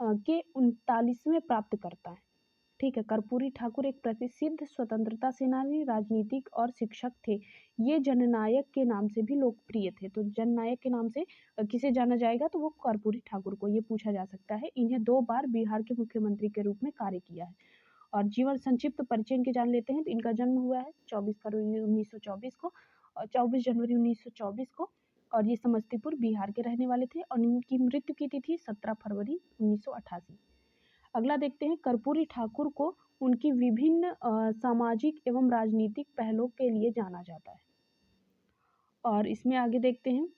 के 39वें प्राप्त करता है। ठीक है, कर्पूरी ठाकुर एक प्रसिद्ध स्वतंत्रता सेनानी, राजनीतिक और शिक्षक थे। ये जननायक के नाम से भी लोकप्रिय थे। तो जननायक के नाम से किसे जाना जाएगा? तो वो कर्पूरी ठाकुर को, ये पूछा जा सकता है। इन्हें 2 बार बिहार के मुख्यमंत्री के रूप में कार्य किया है। और जीवन संक्षिप्त परिचय इनके जान लेते हैं। तो इनका जन्म हुआ है 24 फरवरी 1924 को और 24 जनवरी 1924 को, और ये समस्तीपुर बिहार के रहने वाले थे। और इनकी मृत्यु की तिथि 17 फरवरी 1988। अगला देखते हैं, कर्पूरी ठाकुर को उनकी विभिन्न सामाजिक एवं राजनीतिक पहलों के लिए जाना जाता है। और इसमें आगे देखते हैं,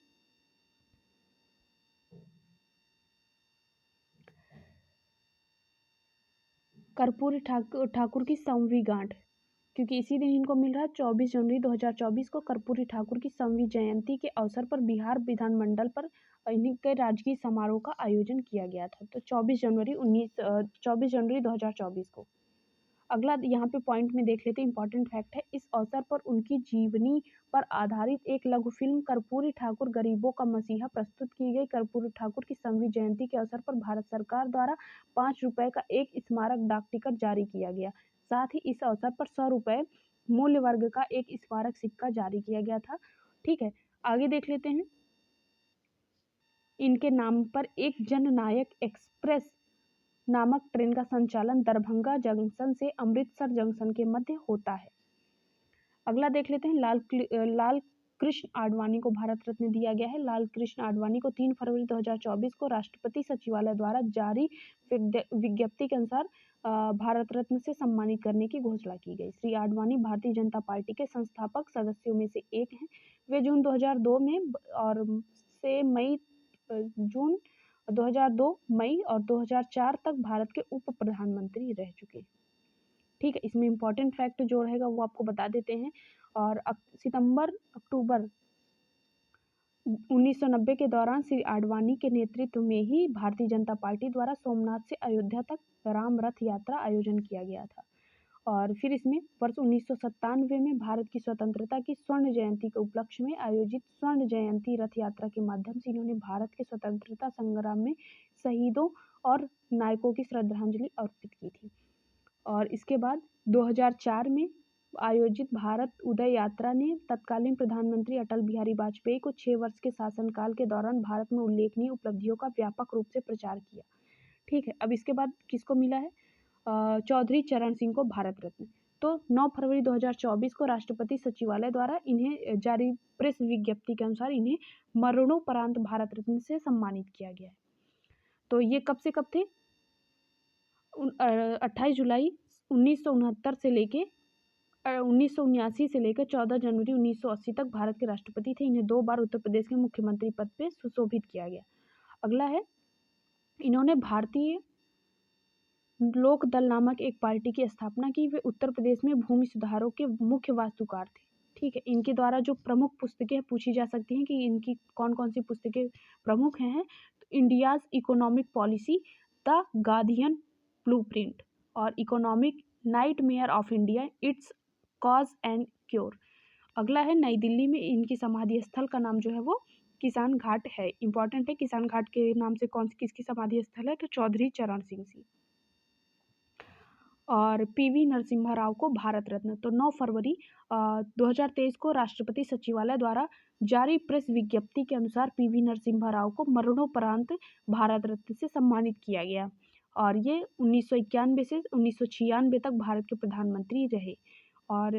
कर्पूरी ठाकुर की 100वीं गांठ, क्योंकि इसी दिन इनको मिल रहा है। 24 जनवरी 2024 को कर्पूरी ठाकुर की 100वीं जयंती के अवसर पर बिहार विधानमंडल पर इनके राजकीय समारोह का आयोजन किया गया था। तो 24 जनवरी 2024 को। अगला यहाँ पे पॉइंट में देख लेते हैं, इंपॉर्टेंट फैक्ट है। इस अवसर पर उनकी जीवनी पर आधारित एक लघु फिल्म कर्पूरी ठाकुर गरीबों का मसीहा प्रस्तुत की गई। कर्पूरी ठाकुर की 100वीं जयंती के अवसर पर भारत सरकार द्वारा 5 रुपए का एक स्मारक डाक टिकट जारी किया गया। साथ ही इस अवसर पर 100 रुपए मूल्य वर्ग का एक स्मारक सिक्का जारी किया गया था। ठीक है, आगे देख लेते हैं। इनके नाम पर एक जननायक एक्सप्रेस नामक ट्रेन का संचालन दरभंगा जंक्शन से अमृतसर जंक्शन के मध्य होता है। अगला देख लेते हैं, लाल कृष्ण आडवाणी को भारत रत्न दिया गया है। लाल कृष्ण आडवाणी को 3 फरवरी 2024 को राष्ट्रपति सचिवालय द्वारा जारी विज्ञप्ति के अनुसार भारत रत्न से सम्मानित करने की घोषणा की गई। श्री आडवाणी भारतीय जनता पार्टी के संस्थापक सदस्यों में से एक हैं। वे जून 2002 में और से मई जून 2002 मई और 2004 तक भारत के उप प्रधानमंत्री रह चुके हैं। ठीक है, इसमें इम्पोर्टेंट फैक्ट जो रहेगा वो आपको बता देते हैं। और अक्टूबर 1990 के दौरान श्री आडवाणी के नेतृत्व में ही भारतीय जनता पार्टी द्वारा सोमनाथ से अयोध्या तक राम रथ यात्रा आयोजन किया गया था। और फिर इसमें वर्ष 1997 में भारत की स्वतंत्रता की स्वर्ण जयंती के उपलक्ष्य में आयोजित स्वर्ण जयंती रथ यात्रा के माध्यम से इन्होंने भारत के स्वतंत्रता संग्राम में शहीदों और नायकों की श्रद्धांजलि अर्पित की थी। और इसके बाद 2004 में आयोजित भारत उदय यात्रा ने तत्कालीन प्रधानमंत्री अटल बिहारी वाजपेयी को 6 वर्ष के शासनकाल के दौरान भारत में उल्लेखनीय उपलब्धियों का व्यापक रूप से प्रचार किया। ठीक है, अब इसके बाद किसको मिला है? चौधरी चरण सिंह को भारत रत्न। तो 9 फरवरी 2024 को राष्ट्रपति सचिवालय द्वारा इन्हें जारी प्रेस विज्ञप्ति के अनुसार इन्हें मरणोपरांत भारत रत्न से सम्मानित किया गया है। तो ये कब से कब थे? 28 जुलाई 1969 से लेके 1979 से लेकर 14 जनवरी 1980 तक भारत के राष्ट्रपति थे। इन्हें 2 बार उत्तर प्रदेश के मुख्यमंत्री पद पे सुशोभित किया गया। अगला है, इन्होंने भारतीय लोक दल नामक एक पार्टी की स्थापना की। वे उत्तर प्रदेश में भूमि सुधारों के मुख्य वास्तुकार थे। ठीक है, इनके द्वारा जो प्रमुख पुस्तकें पूछी जा सकती हैं कि इनकी कौन कौन सी पुस्तकें प्रमुख हैं, तो India's economic policy, the guardian blueprint और economic nightmare of India, its cause and cure. अगला है, नई दिल्ली में इनकी समाधि स्थल का नाम जो है वो किसान घाट है। इंपॉर्टेंट है, किसान घाट के नाम से किसकी समाधि स्थल है? तो चौधरी चरण सिंह जी। और पीवी नरसिम्हा राव को भारत रत्न। तो 9 फरवरी 2023 को राष्ट्रपति सचिवालय द्वारा जारी प्रेस विज्ञप्ति के अनुसार पीवी नरसिम्हा राव को मरणोपरांत भारत रत्न से सम्मानित किया गया। और ये 1991 से 1996 तक भारत के प्रधानमंत्री रहे। और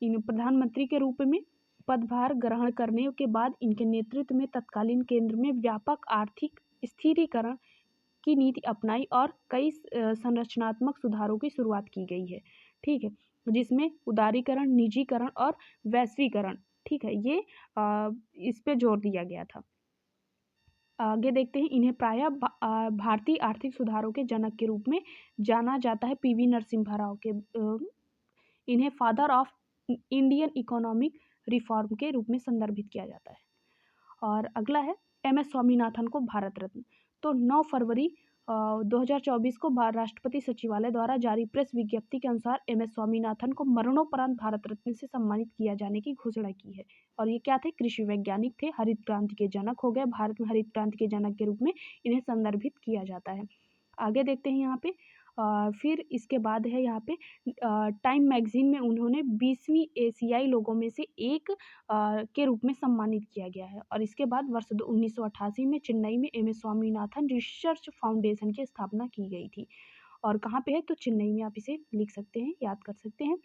इन प्रधानमंत्री के रूप में पदभार ग्रहण करने के बाद इनके नेतृत्व में तत्कालीन केंद्र में व्यापक आर्थिक स्थिरीकरण की नीति अपनाई और कई संरचनात्मक सुधारों की शुरुआत की गई है। ठीक है, जिसमें उदारीकरण, निजीकरण और वैश्वीकरण, ठीक है, ये इस पे जोर दिया गया था। आगे देखते हैं, इन्हें प्रायः भारतीय आर्थिक सुधारों के जनक के रूप में जाना जाता है। पीवी नरसिम्हा राव के इन्हें father of Indian economic reform के रूप में संदर्भित किया जाता है। और अगला है, MS स्वामीनाथन को भारत रत्न। तो 9 फरवरी 2024 को राष्ट्रपति सचिवालय द्वारा जारी प्रेस विज्ञप्ति के अनुसार MS स्वामीनाथन को मरणोपरांत भारत रत्न से सम्मानित किया जाने की घोषणा की है। और ये क्या थे? कृषि वैज्ञानिक थे, हरित क्रांति के जनक हो गए। भारत में हरित क्रांति के जनक के रूप में इन्हें संदर्भित किया जाता है। आगे देखते हैं यहाँ पे, फिर इसके बाद है यहाँ पे टाइम मैगजीन में उन्होंने 20वीं एशियाई लोगों में से एक के रूप में सम्मानित किया गया है। और इसके बाद वर्ष 1988 में चेन्नई में MS स्वामीनाथन रिसर्च फाउंडेशन की स्थापना की गई थी। और कहाँ पे है? तो चेन्नई में। आप इसे लिख सकते हैं, याद कर सकते हैं।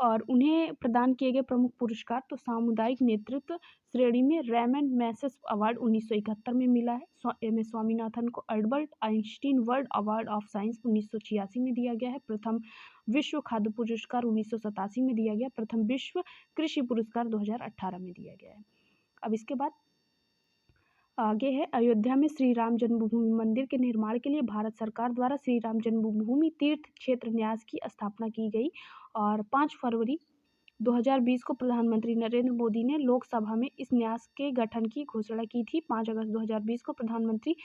और उन्हें प्रदान किए गए प्रमुख पुरस्कार, तो सामुदायिक नेतृत्व श्रेणी में रैमन मैसेस अवार्ड 1971 में मिला है। MS स्वामीनाथन को Albert Einstein world award of science 1986 में दिया गया है। प्रथम विश्व खाद्य पुरस्कार 1987 में दिया गया। प्रथम विश्व कृषि पुरस्कार 2018 में दिया गया है। अब इसके बाद आगे है, अयोध्या में श्री राम जन्मभूमि मंदिर के निर्माण के लिए भारत सरकार द्वारा श्री राम जन्मभूमि तीर्थ क्षेत्र न्यास की स्थापना की गई। और 5 फरवरी 2020 को प्रधानमंत्री नरेंद्र मोदी ने लोकसभा में इस न्यास के गठन की घोषणा की थी। 5 अगस्त 2020 को प्रधानमंत्री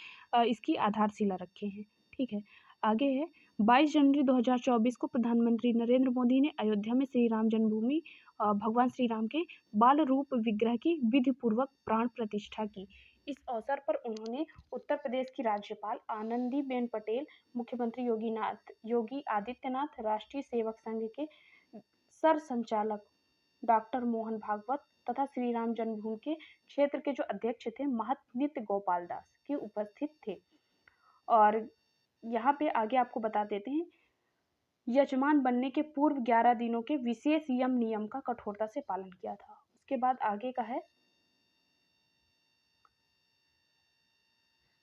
इसकी आधारशिला रखे हैं। ठीक है, आगे है, 22 जनवरी 2024 को प्रधानमंत्री नरेंद्र मोदी ने अयोध्या में श्री राम जन्मभूमि भगवान श्री राम के बाल रूप विग्रह की विधिपूर्वक प्राण प्रतिष्ठा की। इस अवसर पर उन्होंने उत्तर प्रदेश की राज्यपाल आनंदीबेन पटेल, मुख्यमंत्री योगी आदित्यनाथ, राष्ट्रीय सेवक संघ के सर संचालक डॉक्टर मोहन भागवत तथा श्री राम जन्मभूमि के क्षेत्र के जो अध्यक्ष थे महंत नित्य गोपाल दास के उपस्थित थे। और यहाँ पे आगे आपको बता देते हैं, यजमान बनने के पूर्व 11 दिनों के विशेष यम नियम का कठोरता से पालन किया था। उसके बाद आगे का है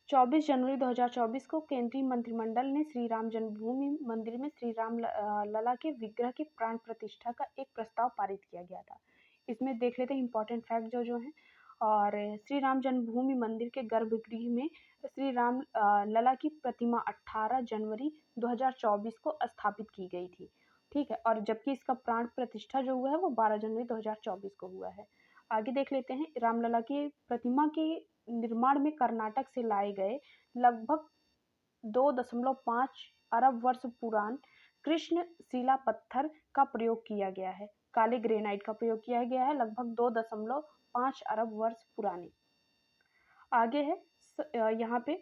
24 जनवरी 2024 को केंद्रीय मंत्रिमंडल ने श्री राम जन्मभूमि मंदिर में श्री राम लला के विग्रह की प्राण प्रतिष्ठा का एक प्रस्ताव पारित किया गया था। इसमें देख लेते हैं इंपॉर्टेंट फैक्ट जो हैं। और श्री राम जन्मभूमि मंदिर के गर्भगृह में श्री राम लला की प्रतिमा 18 जनवरी 2024 को स्थापित की गई थी। ठीक है, और जबकि इसका प्राण प्रतिष्ठा जो हुआ है वो 12 जनवरी 2024 को हुआ है। आगे देख लेते हैं, रामलला की प्रतिमा के निर्माण में कर्नाटक से लाए गए लगभग 2.5 अरब वर्ष पुरान कृष्ण शिला पत्थर का प्रयोग किया गया है। काले ग्रेनाइट का प्रयोग किया गया है, लगभग 2.5 अरब वर्ष पुराने। आगे है यहाँ पे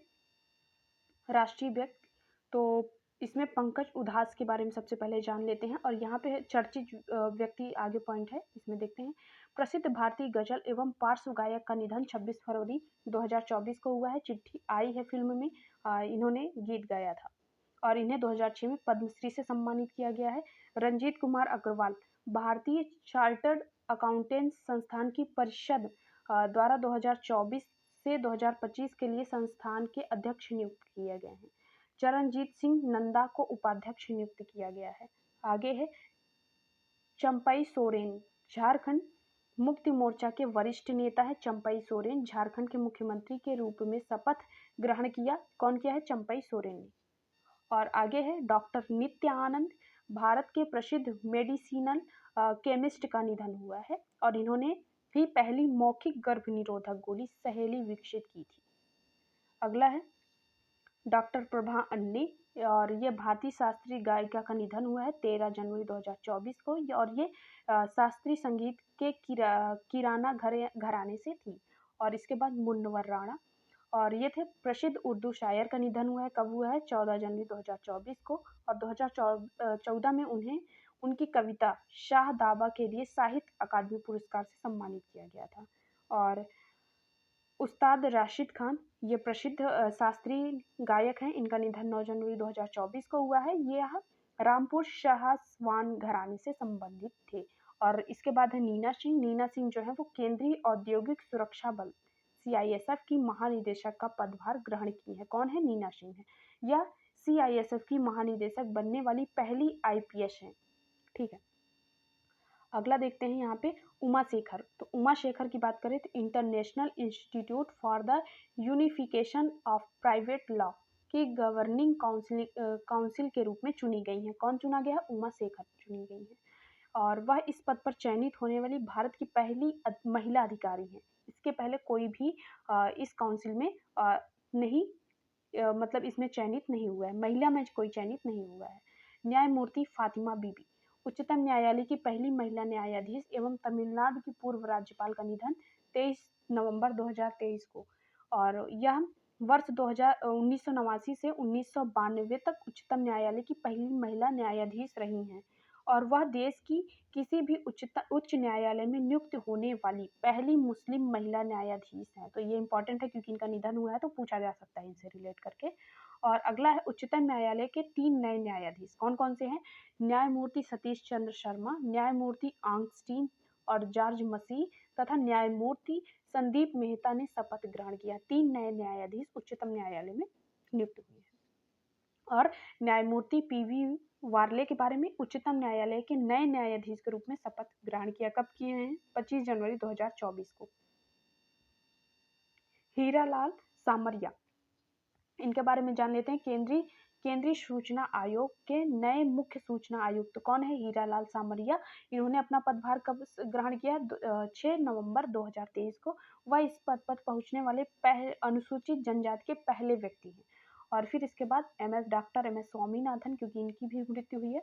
राष्ट्रीय व्यक्ति, तो इसमें पंकज उधास के बारे में सबसे पहले जान लेते हैं। और यहाँ पे चर्चित व्यक्ति आगे पॉइंट है, इसमें देखते हैं। प्रसिद्ध भारतीय गजल एवं पार्श्व गायक का निधन 26 फरवरी 2024 को हुआ है। चिट्ठी आई है फिल्म में इन्होंने गीत गाया था और इन्हें 2006 में पद्मश्री से सम्मानित किया गया है। रंजीत कुमार अग्रवाल भारतीय चार्टर्ड अकाउंटेंट संस्थान की परिषद द्वारा 2024 से 2025 के लिए संस्थान के अध्यक्ष नियुक्त किए गए हैं। चरणजीत सिंह नंदा को उपाध्यक्ष नियुक्त किया गया है। आगे है चंपई सोरेन, झारखंड मुक्ति मोर्चा के वरिष्ठ नेता है। चंपई सोरेन झारखंड के मुख्यमंत्री के रूप में शपथ ग्रहण किया। कौन किया है? चंपई सोरेन ने। और आगे है डॉक्टर नित्य आनंद, भारत के प्रसिद्ध मेडिसिनल केमिस्ट का निधन हुआ है और इन्होंने भी पहली मौखिक गर्भ निरोधक गोली सहेली विकसित की थी। अगला है डॉक्टर प्रभा अन्ने, और ये भारतीय शास्त्रीय गायिका का निधन हुआ है 13 जनवरी 2024 को। और ये शास्त्रीय संगीत के किराना घराने से थी। और इसके बाद मुन्नवर राणा, और ये थे प्रसिद्ध उर्दू शायर का निधन हुआ है। कब हुआ है? 14 जनवरी 2024 को। और 2014 में उन्हें उनकी कविता शाह दाबा के लिए साहित्य अकादमी पुरस्कार से सम्मानित किया गया था। और उस्ताद राशिद खान, ये प्रसिद्ध शास्त्रीय गायक हैं, इनका निधन 9 जनवरी 2024 को हुआ है। ये रामपुर शाहसवान घराने से संबंधित थे। और इसके बाद है नीना सिंह। नीना सिंह जो है वो केंद्रीय औद्योगिक सुरक्षा बल CISF की महानिदेशक का पदभार ग्रहण की है। कौन है? नीना सिंह है। यह CISF की महानिदेशक बनने वाली पहली IPS है। ठीक है, अगला देखते हैं यहाँ पे उमा शेखर। तो उमा शेखर की बात करें तो international institute for the unification of private law की गवर्निंग काउंसिल के रूप में चुनी गई हैं। कौन चुना गया है? उमा शेखर चुनी गई है। और वह इस पद पर चयनित होने वाली भारत की पहली महिला अधिकारी हैं। इसके पहले कोई भी इस काउंसिल में नहीं मतलब इसमें चयनित नहीं हुआ है, महिला में कोई चयनित नहीं हुआ है। न्यायमूर्ति फातिमा बीबी, उच्चतम न्यायालय की पहली महिला न्यायाधीश एवं तमिलनाडु की पूर्व राज्यपाल का निधन 23 नवंबर 2023 को। और यह वर्ष 1989 से 1992 तक उच्चतम न्यायालय की पहली महिला न्यायाधीश रही हैं। और वह देश की किसी भी उच्च न्यायालय में नियुक्त होने वाली पहली मुस्लिम महिला न्यायाधीश हैं। तो ये इंपॉर्टेंट है क्योंकि इनका निधन हुआ है तो पूछा जा सकता है इनसे रिलेट करके। और अगला है उच्चतम न्यायालय के 3 नए न्यायाधीश कौन कौन से हैं? न्यायमूर्ति सतीश चंद्र शर्मा, न्यायमूर्ति आंगस्टीन और जॉर्ज मसीह तथा न्यायमूर्ति संदीप मेहता ने शपथ ग्रहण किया। 3 नए न्यायाधीश उच्चतम न्यायालय में नियुक्त हुए हैं। और न्यायमूर्ति PV वार्ले के बारे में, उच्चतम न्यायालय के नए न्यायाधीश के रूप में शपथ ग्रहण किया। कब किए हैं? 25 जनवरी 2024 को। हीरालाल सामरिया, इनके बारे में जान लेते हैं। केंद्रीय सूचना आयोग के नए मुख्य सूचना आयुक्त कौन है? हीरालाल सामरिया। इन्होंने अपना पदभार कब ग्रहण किया? 6 नवंबर 2023 को। वह इस पद पर पहुंचने वाले अनुसूचित जनजाति के पहले व्यक्ति हैं। और फिर इसके बाद डॉक्टर MS स्वामीनाथन, क्योंकि इनकी भी मृत्यु हुई है।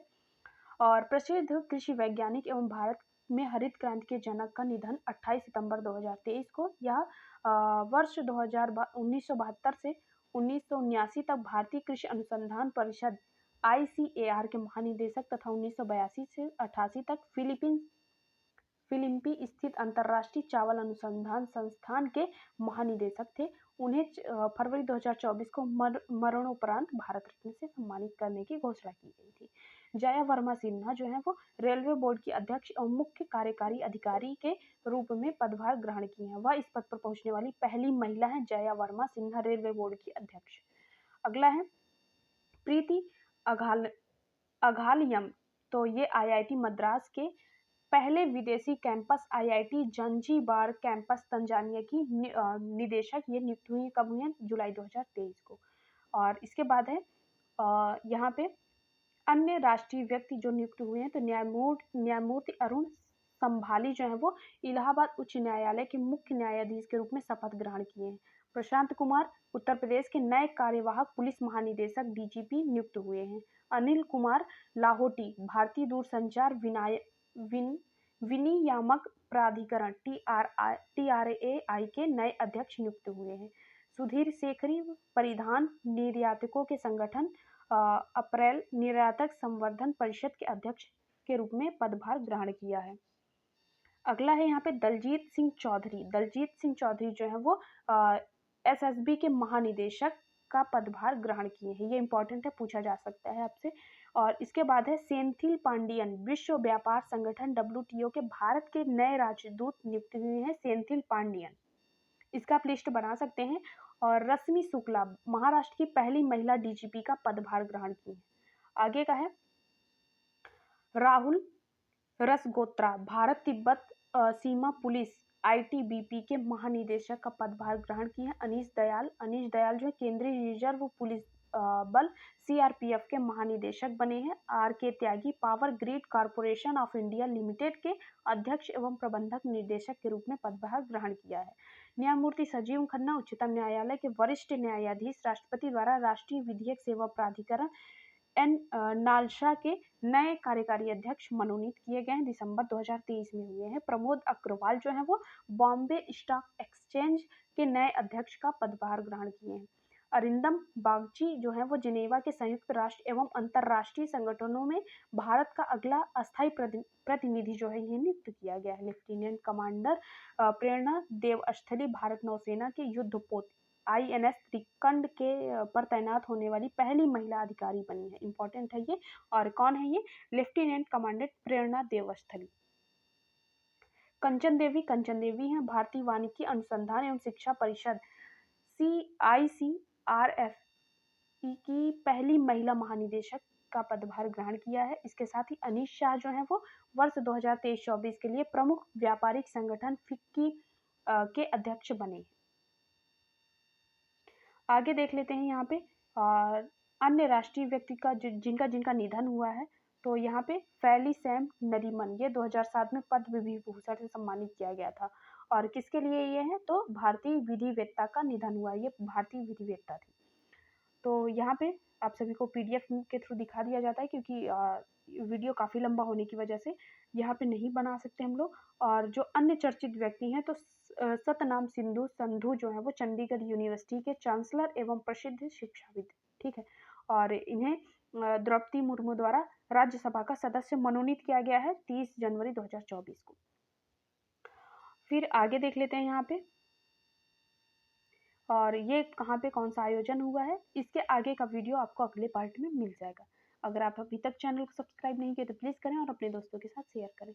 और प्रसिद्ध कृषि वैज्ञानिक एवं भारत में हरित क्रांति के जनक का निधन 28 सितंबर 2023 को। यह वर्ष 1972 से 1979 तक भारतीय कृषि अनुसंधान परिषद ICAR के महानिदेशक तथा 1982 से 88 तक फिलिपी स्थित अंतर्राष्ट्रीय चावल अनुसंधान संस्थान के महानिदेशक थे। उन्हें फरवरी 2024 को मरणोपरांत भारत रत्न से सम्मानित करने की घोषणा की गई थी। जया वर्मा सिन्हा जो है वो रेलवे बोर्ड की अध्यक्ष और मुख्य कार्यकारी अधिकारी के रूप में पदभार ग्रहण किए हैं। वह इस पद पर पहुंचने वाली पहली महिला है, जया वर्मा सिन्हा रेलवे बोर्ड की अध्यक्ष। अगला है प्रीति अघाल अघालियम। तो ये आईआईटी मद्रास के पहले विदेशी campus IIT Zanzibar campus Tanzania की निदेशक ये नियुक्त हुई। कब हुई है? जुलाई 2023 को। और इसके बाद है यहाँ पे अन्य राष्ट्रीय व्यक्ति जो नियुक्त हुए हैं, तो न्यायमूर्ति अरुण संभाली जो है वो इलाहाबाद उच्च न्यायालय के मुख्य न्यायाधीश के रूप में शपथ ग्रहण किए हैं। प्रशांत कुमार उत्तर प्रदेश के नए कार्यवाहक पुलिस महानिदेशक डीजीपी नियुक्त हुए हैं। अनिल कुमार लाहोटी भारतीय दूरसंचार विनियामक प्राधिकरण TRAI के नए अध्यक्ष नियुक्त हुए हैं। सुधीर शेखरी परिधान निर्यातकों के संगठन अप्रैल निर्यातक संवर्धन परिषद के अध्यक्ष के रूप में पदभार ग्रहण किया है। अगला है यहाँ पे दलजीत सिंह चौधरी। दलजीत सिंह चौधरी जो है वो SSB के महानिदेशक का पदभार ग्रहण किए हैं। ये इंपॉर्टेंट है, पूछा जा सकता है आपसे। और इसके बाद है सेंथिल पांडियन विश्व व्यापार संगठन WTO के भारत के नए राजदूत नियुक्त हुए हैं। सेंथिल पांडियन, इसका आप लिस्ट बना सकते हैं। और रश्मि शुक्ला महाराष्ट्र की पहली महिला DGP का पदभार ग्रहण की है। आगे का है राहुल रसगोत्रा भारत तिब्बत सीमा पुलिस ITBP के महानिदेशक का पदभार ग्रहण किए हैं। अनीश दयाल जो है केंद्रीय रिजर्व पुलिस बल CRPF के महानिदेशक बने हैं। RK Tyagi power grid corporation of India limited के अध्यक्ष एवं प्रबंधक निर्देशक के रूप में पदभार ग्रहण किया है। न्यायमूर्ति संजीव खन्ना उच्चतम न्यायालय के वरिष्ठ न्यायाधीश राष्ट्रपति द्वारा राष्ट्रीय विधिक सेवा प्राधिकरण नालसा के नए कार्यकारी अध्यक्ष मनोनीत किए गए हैं। दिसंबर 2023 में हुए हैं। प्रमोद अग्रवाल जो है वो बॉम्बे स्टॉक एक्सचेंज के नए अध्यक्ष का पदभार ग्रहण किए हैं। अरिंदम बागची जो है वो जिनेवा के संयुक्त राष्ट्र एवं अंतर्राष्ट्रीय संगठनों में भारत का अगला अस्थायी प्रतिनिधि जो है ये नियुक्त किया गया है। लेफ्टिनेंट कमांडर प्रेरणा देवस्थली भारत नौसेना के युद्धपोत INS त्रिकंड के पर तैनात होने वाली पहली महिला अधिकारी बनी है। इंपॉर्टेंट है ये। और कौन है ये? लेफ्टिनेंट कमांडर प्रेरणा देवस्थली। कंचन देवी हैं भारतीय वानिकी अनुसंधान एवं शिक्षा परिषद ICRF की पहली महिला महानिदेशक का पदभार ग्रहण किया है। इसके साथ ही अनीश शाह जो है वो वर्ष 2023-24 के लिए प्रमुख व्यापारिक संगठन फिक्की के अध्यक्ष बने। आगे देख लेते हैं यहाँ पे अन्य राष्ट्रीय व्यक्ति का जिनका निधन हुआ है। तो यहाँ पे फैली सैम नरीमन ये 2007 में पद्म विभूषण से सम्मानित किया गया था। और किसके लिए ये है? तो भारतीय विधिवेत्ता का निधन हुआ। ये भारतीय विधिवेत्ता थी। तो यहाँ पे आप सभी को PDF के थ्रू दिखा दिया जाता है, क्योंकि वीडियो काफ़ी लंबा होने की वजह से यहाँ पे नहीं बना सकते हम लोग। और जो अन्य चर्चित व्यक्ति हैं तो सतनाम संधू जो है वो चंडीगढ़ यूनिवर्सिटी के चांसलर एवं प्रसिद्ध शिक्षाविद, ठीक है। और इन्हें द्रौपदी मुर्मू द्वारा राज्यसभा का सदस्य मनोनीत किया गया है 30 जनवरी 2024 को। फिर आगे देख लेते हैं यहाँ पे, और ये कहाँ पे कौन सा आयोजन हुआ है, इसके आगे का वीडियो आपको अगले पार्ट में मिल जाएगा। अगर आप अभी तक चैनल को सब्सक्राइब नहीं किए तो प्लीज़ करें और अपने दोस्तों के साथ शेयर करें।